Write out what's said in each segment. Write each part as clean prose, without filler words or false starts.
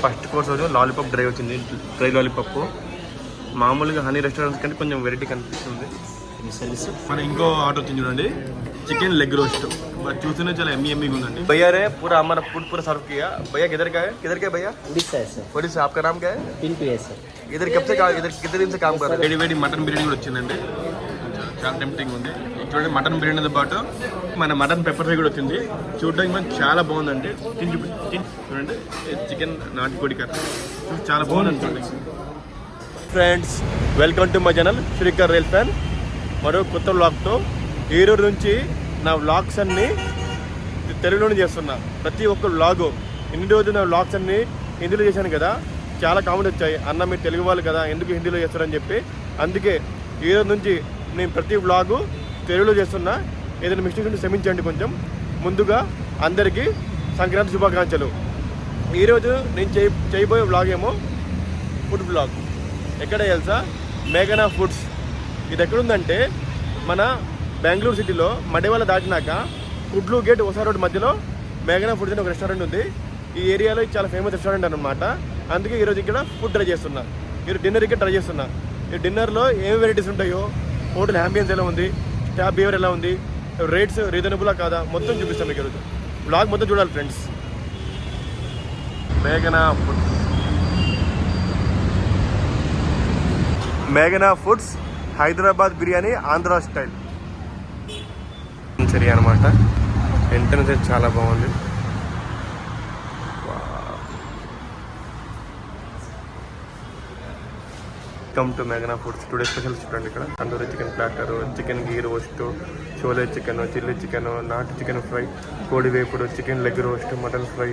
First course రోజు lollipop dry వచ్చింది. Dry lollipop మామూలుగా హనీ రెస్టారెంట్స్ కంటే కొంచెం వెరైటీ కనిపిస్తుంది. మన ఇంకో ఆర్డర్ వచ్చింది చూడండి, चिकन लेग रोस्ट. चूसने चला एम्मी गुंदी. भैया रे पूरा हमारा फूड पूरा सर्व किया. भैया किधर का है भैया? उड़ीसा है सर. उड़ीसा. आपका नाम क्या है? पिंटू है सर. इधर कब से इधर कितने दिन से काम कर रहे हैं? वेडी मटन बिर्यानी కూడా వచ్చిందండి. చాలా టెంప్టింగ్ ఉంది. చూడండి మటన్ బిర్యానీతో పాటు మన మటన్ పెప్పర్ ఫ్రై కూడా వచ్చింది. చూడడానికి మనకు చాలా బాగుందండి. చూడండి చికెన్ నాటుకోడి కర్రీ చాలా బాగుందండి. చూడండి friends, welcome to my channel Srikar rail fan. మరో కొత్త వ్లాగ్తో ఈ రోజు నుంచి నా వ్లాగ్స్ అన్నీ తెలుగులోనే చేస్తున్నా. ప్రతి ఒక్క వ్లాగు ఇన్ని రోజులు నా వ్లాగ్స్ అన్నీ హిందీలో చేశాను కదా, చాలా కామెంట్ వచ్చాయి, అన్న మీరు తెలుగు వాళ్ళు కదా ఎందుకు హిందీలో చేస్తారని చెప్పి. అందుకే ఈ రోజు నుంచి నేను ప్రతి వ్లాగు తెలుగులో చేస్తున్నా. ఏదైనా మిస్టేక్స్ ఉంటే క్షమించండి. కొంచెం ముందుగా అందరికీ సంక్రాంతి శుభాకాంక్షలు. ఈరోజు నేను చేయబోయే వ్లాగ్ ఏమో ఫుడ్ వ్లాగ్. ఎక్కడ తెలుసా? మేఘనా ఫుడ్స్. ఇది ఎక్కడుందంటే మన బెంగళూరు సిటీలో మడేవాళ్ళ దాటినాక కుడ్లు గేట్ ఒసా రోడ్ మధ్యలో మేఘనా ఫుడ్స్ అని ఒక రెస్టారెంట్ ఉంది. ఈ ఏరియాలో చాలా ఫేమస్ రెస్టారెంట్ అనమాట. అందుకే ఈరోజు ఇక్కడ ఫుడ్ ట్రై చేస్తున్నా. ఈరోజు డిన్నర్ ఇక్కడ ట్రై చేస్తున్నా. ఈ డిన్నర్లో ఏం వెరైటీస్ ఉంటాయో, హోటల్ అంబియన్స్ ఎలా ఉంది, స్టాఫ్ బిహేవియర్ ఎలా ఉంది, రేట్స్ రీజనబులా కాదా మొత్తం చూపిస్తాం మీకు ఈరోజు. బ్లాగ్ మొత్తం చూడాలి ఫ్రెండ్స్. మేఘనా ఫుడ్స్ హైదరాబాద్ బిర్యానీ ఆంధ్ర స్టైల్ సరి అనమాట. ఎంట్రన్స్ చాలా బాగుంది. వెల్కమ్ టు మేఘనా ఫుడ్స్. టుడే స్పెషల్ చూడండి. ఇక్కడ tandoori chicken platter, chicken ghee roast, chole chicken, chilli chicken, నాటు చికెన్ ఫ్రై, కోడి వేపుడు, chicken leg roast, mutton fry.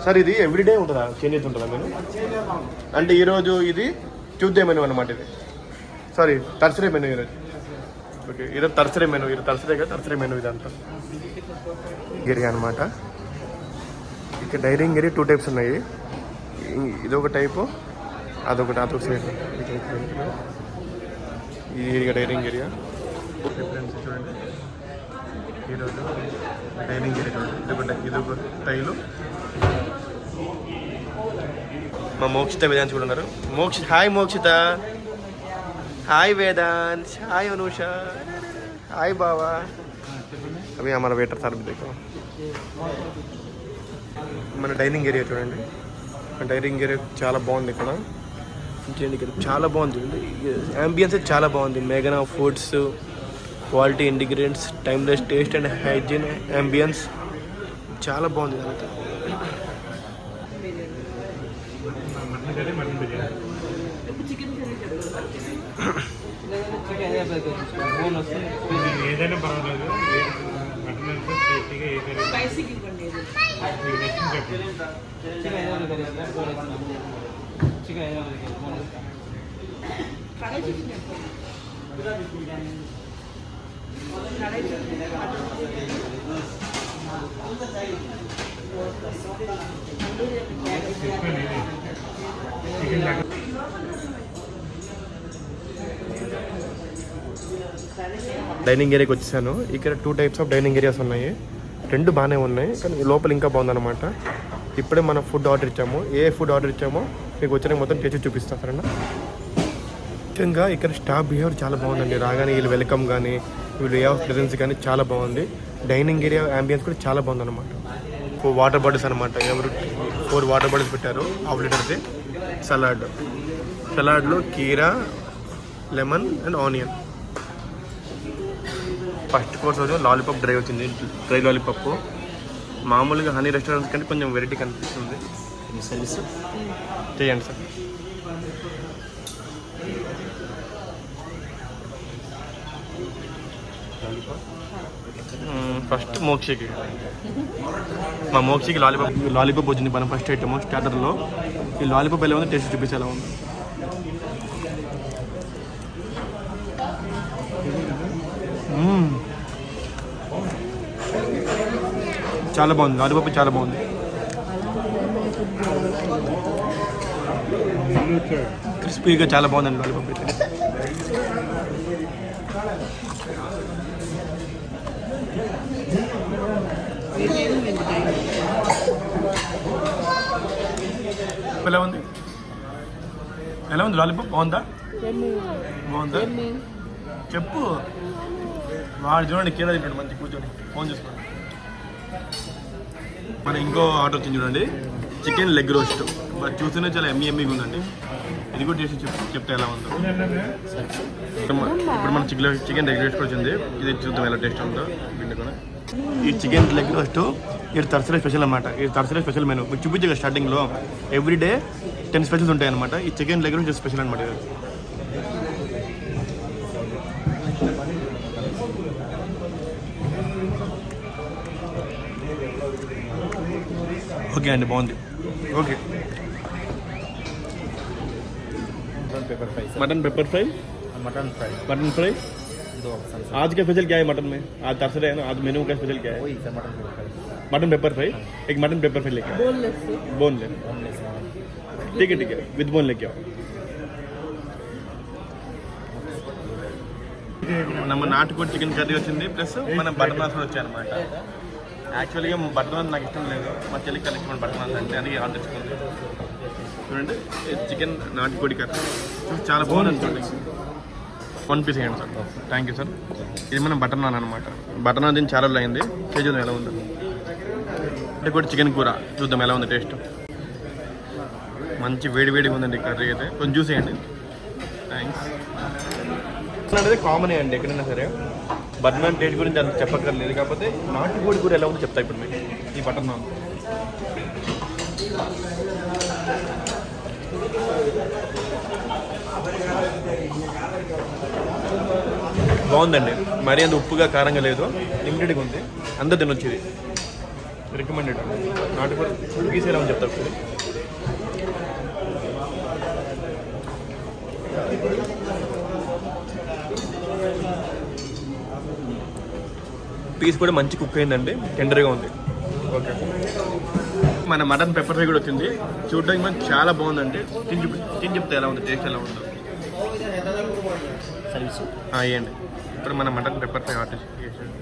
Sir ఇది ఎవ్రీడే ఉంటుందా, చేంజ్ అవుతుంటుందా మీరు? అంటే ఈరోజు ఇది ట్యూస్డే మెనూ అనమాట. ఇది సారీ థర్స్డే మెనూ ఈరోజు. ఓకే, ఈరోజు థర్స్డే మెనూ. ఈరోజు థర్స్డే కదా, థర్స్డే మెనూ ఇదంతా గిరి అనమాట. ఇక డైనింగ్ ఏరియా 2 టైప్స్ ఉన్నాయి. ఇదొక టైపు, అదొక సైడ్. ఈ ఏరియా డైనింగ్ ఏరియా. ఫ్రెండ్స్ చూడండి, ఈరోజు డైనింగ్ ఏరియా చూడండి. ఇదొక స్టైలు. మా మోక్షిత వేదాంత్ కూడా ఉన్నారు. Hi Mokshita, hi Vedant, hi Anusha, hi బావా. అవి हमारा वेटर సార్ देखो. మన డైనింగ్ ఏరియా చూడండి. డైనింగ్ ఏరియా చాలా బాగుంది. ఇక్కడ చాలా బాగుంది. అంబియన్స్ చాలా బాగుంది. మేఘనా foods quality ingredients, timeless taste and hygiene ambience చాలా బాగుంది అంతా. ఏదైనా పర్వాలేదు, డైనింగ్ ఏరియాకి వచ్చేసాను. ఇక్కడ 2 టైప్స్ ఆఫ్ డైనింగ్ ఏరియాస్ ఉన్నాయి. 2 బాగానే ఉన్నాయి, కానీ లోపల ఇంకా బాగుందన్నమాట. ఇప్పుడే మనం ఫుడ్ ఆర్డర్ ఇచ్చాము. ఏ ఫుడ్ ఆర్డర్ ఇచ్చామో మీకు వచ్చిన మొత్తం టేస్ట్ చూపిస్తాను సరేనా. ముఖ్యంగా ఇక్కడ స్టాఫ్ బిహేవియర్ చాలా బాగుందండి. రాగానే వీళ్ళు వెల్కమ్ కానీ, వీళ్ళు వే ఆఫ్ ప్రెజెన్స్ కానీ చాలా బాగుంది. డైనింగ్ ఏరియా అంబియన్స్ కూడా చాలా బాగుందన్నమాట. 4 వాటర్ బాటిల్స్ అనమాట. 4 వాటర్ బాటిల్స్ పెట్టారు, ½ లీటర్ది. సలాడ్లో కీరా, lemon and onion. First course రోజు లాలీపాప్ డ్రై వచ్చింది. డ్రై లాలీపాప్ మామూలుగా హనీ రెస్టారెంట్స్ కంటే కొంచెం వెరైటీ కనిపిస్తుంది. సర్వీస్ చేయండి సార్. ఫస్ట్ మోక్షకి, మా మోక్షకి లాలీపాప్ వచ్చింది. మనం ఫస్ట్ ఐటమ్ స్టార్టర్లో. ఈ లాలీపాప్ ఎలా ఉంది టేస్ట్ చూపించి ఎలా ఉంది. చాలా బాగుంది. లాలీపాప్ చాలా బాగుంది. క్రిస్పీగా చాలా బాగుందండి లాలీపాప్ అయితే. ఎలా ఉంది లాలీపాప్? బాగుందా? చెప్పు. వాడు చూడండి కింద తింటాడు మంచి కూర్చొని ఫోన్ చూసుకోండి. మన ఇంకో ఆర్డర్ వచ్చింది చూడండి, చికెన్ లెగ్ రోస్ట్. చూస్తూనే చాలా ఎమ్మీగా ఉందండి. ఇది కూడా చేసి చెప్తే ఎలా ఉందో. ఇప్పుడు మన చికెన్ లెగ్ రోస్ట్ వచ్చింది, ఇది చూద్దాం ఎలా టేస్ట్ ఉందో. కూడా ఈ చికెన్ లెగ్ రోస్ట్ ఇది థర్స్డే స్పెషల్ అనమాట. ఇది థర్స్డే స్పెషల్ మెనూ మీకు చూపించగా స్టార్టింగ్లో. ఎవ్రీడే 10 స్పెషల్స్ ఉంటాయి అనమాట. ఈ చికెన్ లెగ్ రోస్ట్ స్పెషల్ అనమాట. ఇది ఓకే అండి, బాగుంది. Okay, mutton paper fry mutton fry दो ऑप्शन। आज का स्पेशल क्या है मटन में? आज थर्सडे है ना, आज मेनू का स्पेशल क्या है? वही सर मटन पेपर फ्राई। एक मटन पेपर फ्राई लेके बोनलेस। ठीक है विद बोन लेके आओ. ನಮ್ಮ నాటుకోడి చికెన్ కర్రీ వచ్చింది, ప్లస్ మన బటర్ నాన్స్ కూడా వచ్చాయి అనమాట. యాక్చువల్గా బటర్ నాన్స్ నాకు ఇష్టం లేదు, మా చెల్లికి కలిసి బటర్ నాన్స్ అంటే అందుకే ఆర్డర్ తెచ్చుకుంది. చూడండి చికెన్ నాటుకోడి కర్రీ చాలా బాగుంది. చూడండి 1 పీస్ వేయండి సార్. Thank you sir. ఇది మన బటర్ నాన్ అనమాట. బటర్ నాన్ దీన్ని చాలా రోజులు అయింది, చూద్దాం ఎలా ఉందో. అంటే కూడా చికెన్ కూర చూద్దాం ఎలా ఉంది టేస్ట్. మంచి వేడిగా ఉందండి కర్రీ అయితే, కొంచెం జ్యూస్ వేయండి. థ్యాంక్స్. అనేది కామనే అండి ఎక్కడైనా సరే. బటర్ నాన్ టేస్ట్ గురించి అంత చెప్పక్కర్లేదు, కాకపోతే నాటుకోడి కూర ఎలా ఉందో చెప్తా ఇప్పుడు మీకు. ఈ బటర్ నాన్ బాగుందండి. మరీ అంత ఉప్పుగా కారంగా లేదు, లిమిటెడ్గా ఉంది, అందరు తినొచ్చు. ఇది రికమెండెడ్. నాటుకోడి పీస్ ఎలా ఉంది చెప్తా ఇప్పుడు. పీస్ కూడా మంచి కుక్ అయిందండి, టెండర్గా ఉంది. ఓకే, మన మటన్ పెప్పర్ ఫ్రై కూడా వచ్చింది. చూడడానికి మనకి చాలా బాగుందండి. తిని చెప్తే ఎలా ఉంది, టేస్ట్ ఎలా ఉందో వేయండి. ఇప్పుడు మన మటన్ పెప్పర్ ఫ్రై ఆర్డర్ చేసాడు.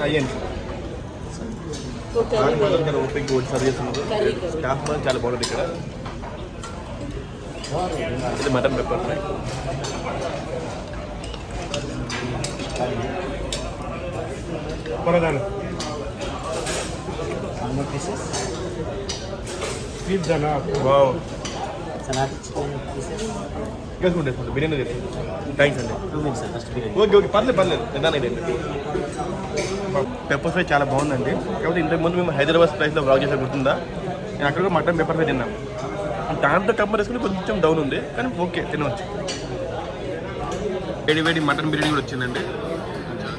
అయ్యండి. ఓపిక సర్వీస్ ఉంది, స్టాఫ్ కూడా చాలా బాగుంది ఇక్కడ. ఇది mutton pepper fry. Biryani thanks అండి. ఓకే పర్లేదు నిదానండి. పెప్పర్ ఫ్రై చాలా బాగుందండి. కాబట్టి ఇంతకుముందు మేము హైదరాబాద్ ప్రైస్లో బ్లాగ్ చేసే గుర్తుందా, నేను అక్కడ కూడా మటన్ పెప్పర్ ఫ్రై తిన్నాం. దాంతో కంపేర్ చేసుకుని కొంచెం డౌన్ ఉంది, కానీ ఓకే తినవచ్చు. వేడి మటన్ బిర్యానీ కూడా వచ్చిందండి,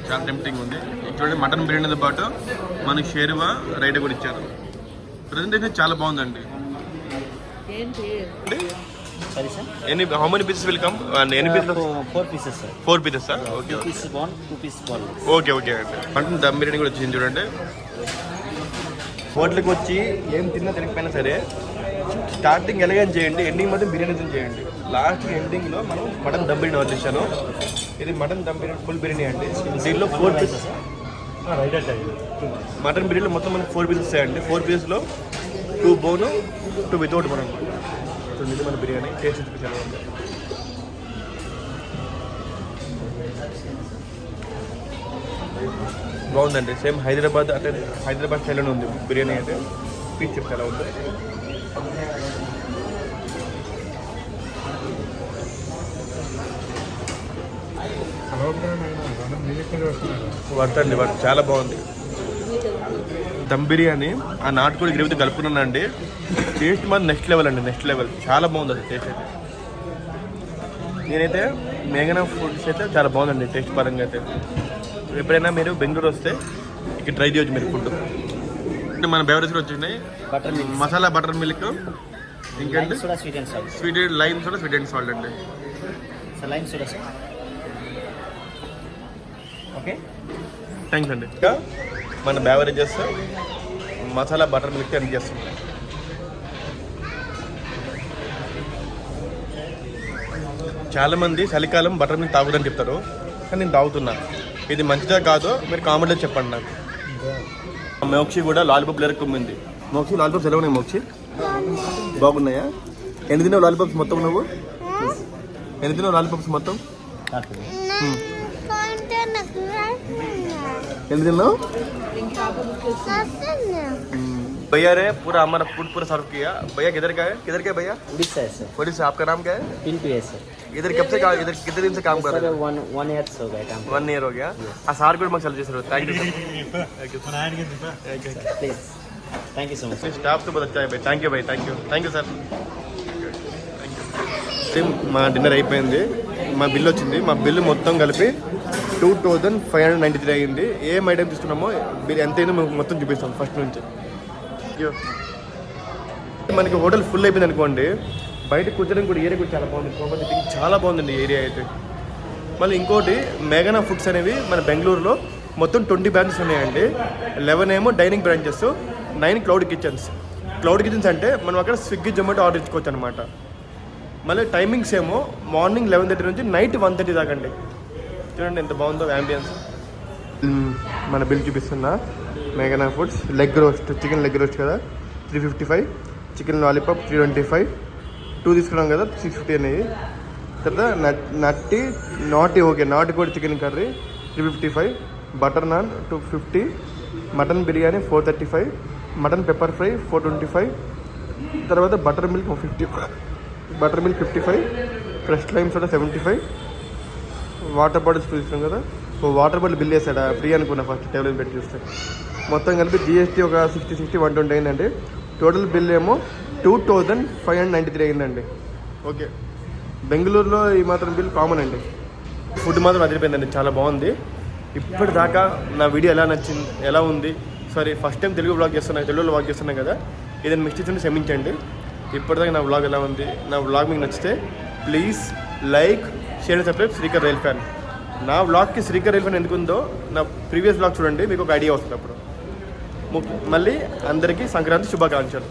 చాలా టెంప్టింగ్ ఉంది. చూడండి మటన్ బిర్యానీతో పాటు మనకి షేర్వా రైట్ కూడా ఇచ్చారు. ప్రజెంటేషన్ చాలా బాగుందండి. How many pieces will come? And any pieces? 4 pieces, sir. 4 pieces, sir. Okay. 2 pieces bone, 2 pieces boneless. Okay అండి. మటన్ దమ్ బిర్యానీ కూడా వచ్చింది చూడండి. హోటల్కి వచ్చి ఏం తిన్నా తినకపోయినా సరే స్టార్టింగ్ ఎలాగైనా చేయండి, ఎండింగ్ మాత్రం బిర్యానీ చేయండి. లాస్ట్ ఎండింగ్లో మనం మటన్ దమ్ బిర్యానీ ఆర్డర్ ఇచ్చాను. ఇది మటన్ దమ్ బిర్యానీ ఫుల్ బిర్యానీ అండి. దీనిలో 4 పీసెస్ మటన్ బిర్యానీలో మొత్తం మనకి 4 పీసెస్ వస్తాయండి. 4 పీసెస్లో 2 బోను 2 వితౌట్ బోన్ అనమాట. ఇది మన బిర్యానీ టేస్ట్ చాలా ఉంది. బాగుందండి. సేమ్ హైదరాబాద్ అంటే హైదరాబాద్ స్టైల్లోనే ఉంది బిర్యానీ అయితే. పీస్ చెప్తే ఎలా ఉంది. వర్తండి చాలా బాగుంది. దమ్ బిర్యానీ ఆ నాటుకోడి గ్రేవీతో కలుపుకున్నానండి. టేస్ట్ మాత్రం నెక్స్ట్ లెవెల్ అండి, నెక్స్ట్ లెవెల్. చాలా బాగుంది అసలు టేస్ట్ అయితే. నేనైతే మేఘనా ఫుడ్స్ అయితే చాలా బాగుందండి టేస్ట్ పరంగా అయితే. ఎప్పుడైనా మీరు బెంగళూరు వస్తే ఇక్కడ ట్రై చేయొచ్చు మీరు ఫుడ్. అంటే మన బెవరేజ్ కూడా వచ్చినాయి, butter milk, masala butter milk, ఇంకేంటి sweet and salt, lime soda sweet and salt అండి. Sir lime soda sir. Okay thanks అండి. ఇంకా మన బెవరేజెస్ మసాలా బటర్ మిల్క్ అన్ని చేస్తాం. చాలామంది చలికాలం బటర్ మిల్క్ తాగుదని చెప్తారు, కానీ నేను తాగుతున్నా. ఇది మంచిదా కాదో మీరు కామెంట్లో చెప్పండి నాకు. మోక్షి కూడా లాలీపాప్ లేరకు ఉంది. మోక్షి లాలీపాప్స్ ఎలా ఉన్నాయి మోక్షి? బాగున్నాయా? ఎన్ని తిన్నావు లాలీపాప్స్ మొత్తం నువ్వు? ఎన్ని తిన్నావు లాలీపాప్స్ మొత్తం? ఎన్ని తిన్నావు? भैया रे पूरा हमारा फूड पूरा सर्व किया. भैया किधर का है भैया? उड़ीसा है सर. उड़ीसा. आपका नाम क्या है? पिंटू है सर. इधर कब से इधर कितने दिन से काम कर रहे हैं? वन ईयर हो गया काम. 1 year हो गया. सार కూడా మాకు సెలెక్ట్ చేశారు. Thank you sir. Please thank you so much. Staff తో बहुत अच्छा है भाई. Thank you sir. మా డిన్నర్ అయిపోయింది. మా బిల్ వచ్చింది. మా బిల్లు మొత్తం కలిపి 2593 అయ్యింది. ఏం ఐటమ్ తీసుకున్నామో బిల్ ఎంతైనా మొత్తం చూపిస్తాం ఫస్ట్ నుంచి. మనకి హోటల్ ఫుల్ అయిపోయింది అనుకోండి, బయట కూర్చోడానికి కూడా ఏరియా కూడా చాలా బాగుంది. కోపం చాలా బాగుందండి ఏరియా అయితే. మళ్ళీ ఇంకోటి మేఘనా ఫుడ్స్ అనేవి మన బెంగళూరులో మొత్తం 20 బ్రాంచెస్ ఉన్నాయండి. 11 ఏమో dining branches, 9 cloud kitchens. Cloud kitchens అంటే మనం అక్కడ స్విగ్గీ జొమాటో ఆర్డర్ ఇచ్చుకోవచ్చు అనమాట. మళ్ళీ టైమింగ్స్ ఏమో మార్నింగ్ 11:30 నుంచి నైట్ 1:30 దాకా అండి. చూడండి ఎంత బాగుందో యాంబియన్స్. మన బిల్ చూపిస్తున్నా. మేఘనా foods leg roast, chicken leg roast కదా 355, చికెన్ లాలీపాప్ 325, 2 తీసుకున్నాం కదా 650 అనేవి. తర్వాత నాటి కూడా chicken curry 355, butter non 250, mutton biryani 435, mutton pepper fry 425, తర్వాత butter milk 55, fresh lime soda 75, water bottles తీసుకున్నాం కదా. వాటర్ బాటిల్ బిల్ వేసాడా ఫ్రీ అనుకున్నా ఫస్ట్ టేబుల్ పెట్టి చూస్తే. మొత్తం కలిపి జిఎస్టీ ఒక 60, 120 అయిందండి. టోటల్ బిల్ ఏమో 2593 అయిందండి. ఓకే, బెంగళూరులో ఈ మాత్రం బిల్ కామన్ అండి. ఫుడ్ మాత్రం అదిరిపోయిందండి, చాలా బాగుంది. ఇప్పటిదాకా నా వీడియో ఎలా ఉంది సారీ ఫస్ట్ టైం తెలుగులో వ్లాగ్ చేస్తున్నాను కదా, ఏదైనా మిస్టేక్స్ ఉంటే క్షమించండి. ఇప్పటిదాకా నా వ్లాగ్ ఎలా ఉంది, నా వ్లాగ్ మీకు నచ్చితే please like, share and subscribe Srikar rail fan. నా వ్లాగ్కి శ్రీకర్ రైల్ ఫ్యాన్ ఎందుకు ఉందో నా ప్రీవియస్ వ్లాగ్ చూడండి, మీకు ఒక ఐడియా వస్తుంది. అప్పుడు మళ్ళీ అందరికీ సంక్రాంతి శుభాకాంక్షలు.